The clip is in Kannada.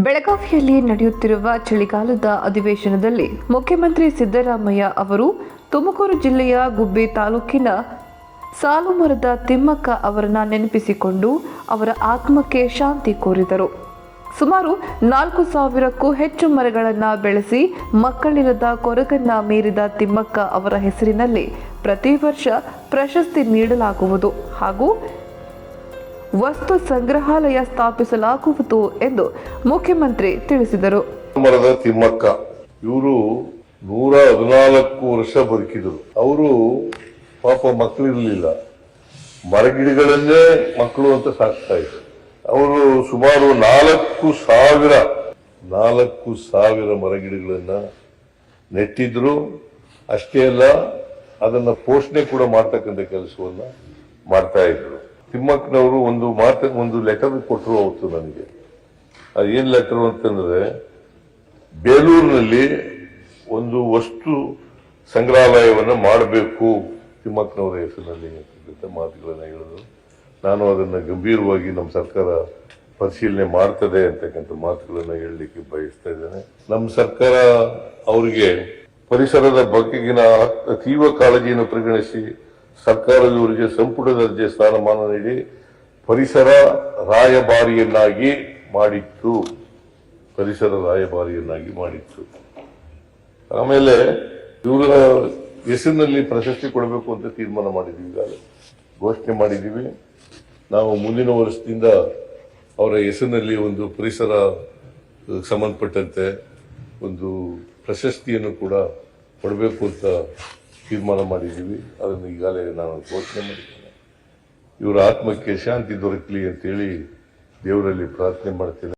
ಬೆಳಗಾವಿಯಲ್ಲಿ ನಡೆಯುತ್ತಿರುವ ಚಳಿಗಾಲದ ಅಧಿವೇಶನದಲ್ಲಿ ಮುಖ್ಯಮಂತ್ರಿ ಸಿದ್ದರಾಮಯ್ಯ ಅವರು ತುಮಕೂರು ಜಿಲ್ಲೆಯ ಗುಬ್ಬಿ ತಾಲೂಕಿನ ಸಾಲುಮರದ ತಿಮ್ಮಕ್ಕ ಅವರನ್ನು ನೆನಪಿಸಿಕೊಂಡು ಅವರ ಆತ್ಮಕ್ಕೆ ಶಾಂತಿ ಕೋರಿದರು. ಸುಮಾರು 4,000ಕ್ಕೂ ಹೆಚ್ಚು ಮರಗಳನ್ನು ಬೆಳೆಸಿ ಮಕ್ಕಳಿಲ್ಲದ ಕೊರಗನ್ನ ಮೀರಿದ ತಿಮ್ಮಕ್ಕ ಅವರ ಹೆಸರಿನಲ್ಲಿ ಪ್ರತಿ ವರ್ಷ ಪ್ರಶಸ್ತಿ ನೀಡಲಾಗುವುದು ಹಾಗೂ ವಸ್ತು ಸಂಗ್ರಹಾಲಯ ಸ್ಥಾಪಿಸಲಾಗುವುದು ಎಂದು ಮುಖ್ಯಮಂತ್ರಿ ತಿಳಿಸಿದರು. ಮರದ ತಿಮ್ಮಕ್ಕ ಇವರು 114 ವರ್ಷ ಬದುಕಿದ್ರು. ಅವರು ಪಾಪ ಮಕ್ಕಳಿರಲಿಲ್ಲ, ಮರಗಿಡಗಳನ್ನೇ ಮಕ್ಕಳು ಅಂತ ಸಾಕ್ತಾ ಇದ್ರು. ಅವರು ಸುಮಾರು 4,000 ಮರಗಿಡಗಳನ್ನ ನೆಟ್ಟಿದ್ರು. ಅಷ್ಟೇ ಅಲ್ಲ, ಅದನ್ನ ಪೋಷಣೆ ಕೂಡ ಮಾಡ್ತಕ್ಕಂಥ ಕೆಲಸವನ್ನ ಮಾಡ್ತಾ ಇದ್ರು. ತಿಮ್ಮಕ್ಕನವರು ಒಂದು ಲೆಟರ್ ಕೊಟ್ಟರು ಅವತ್ತು ನನಗೆ. ಏನ್ ಲೆಟರ್ ಅಂತಂದ್ರೆ, ಬೇಲೂರಿನಲ್ಲಿ ಒಂದು ವಸ್ತು ಸಂಗ್ರಹಾಲಯವನ್ನ ಮಾಡಬೇಕು ತಿಮ್ಮಕ್ಕನವರ ಹೆಸರಿನಲ್ಲಿ ಅಂತ ಮಾತುಗಳನ್ನ ಹೇಳಿದ್ರು. ನಾನು ಅದನ್ನ ಗಂಭೀರವಾಗಿ ನಮ್ಮ ಸರ್ಕಾರ ಪರಿಶೀಲನೆ ಮಾಡ್ತದೆ ಅಂತಕ್ಕಂಥ ಮಾತುಗಳನ್ನ ಹೇಳಲಿಕ್ಕೆ ಬಯಸ್ತಾ ಇದ್ದೇನೆ. ನಮ್ಮ ಸರ್ಕಾರ ಅವರಿಗೆ ಪರಿಸರದ ಬಗೆಗಿನ ಅತೀವ ಕಾಳಜಿಯನ್ನು ಪರಿಗಣಿಸಿ ಸರ್ಕಾರವು ಇವರಿಗೆ ಸಂಪುಟ ದರ್ಜೆ ಸ್ಥಾನಮಾನ ನೀಡಿ ಪರಿಸರ ರಾಯಭಾರಿಯನ್ನಾಗಿ ಮಾಡಿತ್ತು. ಆಮೇಲೆ ಇವರ ಹೆಸರಿನಲ್ಲಿ ಪ್ರಶಸ್ತಿ ಕೊಡಬೇಕು ಅಂತ ತೀರ್ಮಾನ ಮಾಡಿದ್ದೀವಿ, ಈಗಾಗಲೇ ಘೋಷಣೆ ಮಾಡಿದ್ದೀವಿ. ನಾವು ಮುಂದಿನ ವರ್ಷದಿಂದ ಅವರ ಹೆಸರಿನಲ್ಲಿ ಒಂದು ಪರಿಸರ ಸಂಬಂಧಪಟ್ಟಂತೆ ಒಂದು ಪ್ರಶಸ್ತಿಯನ್ನು ಕೂಡ ಕೊಡಬೇಕು ಅಂತ ತೀರ್ಮಾನ ಮಾಡಿದ್ದೀವಿ. ಅದನ್ನು ಈಗಾಗಲೇ ನಾನು ಘೋಷಣೆ ಮಾಡಿದ್ದೇನೆ. ಇವರ ಆತ್ಮಕ್ಕೆ ಶಾಂತಿ ದೊರಕಲಿ ಅಂತೇಳಿ ದೇವರಲ್ಲಿ ಪ್ರಾರ್ಥನೆ ಮಾಡ್ತೇನೆ.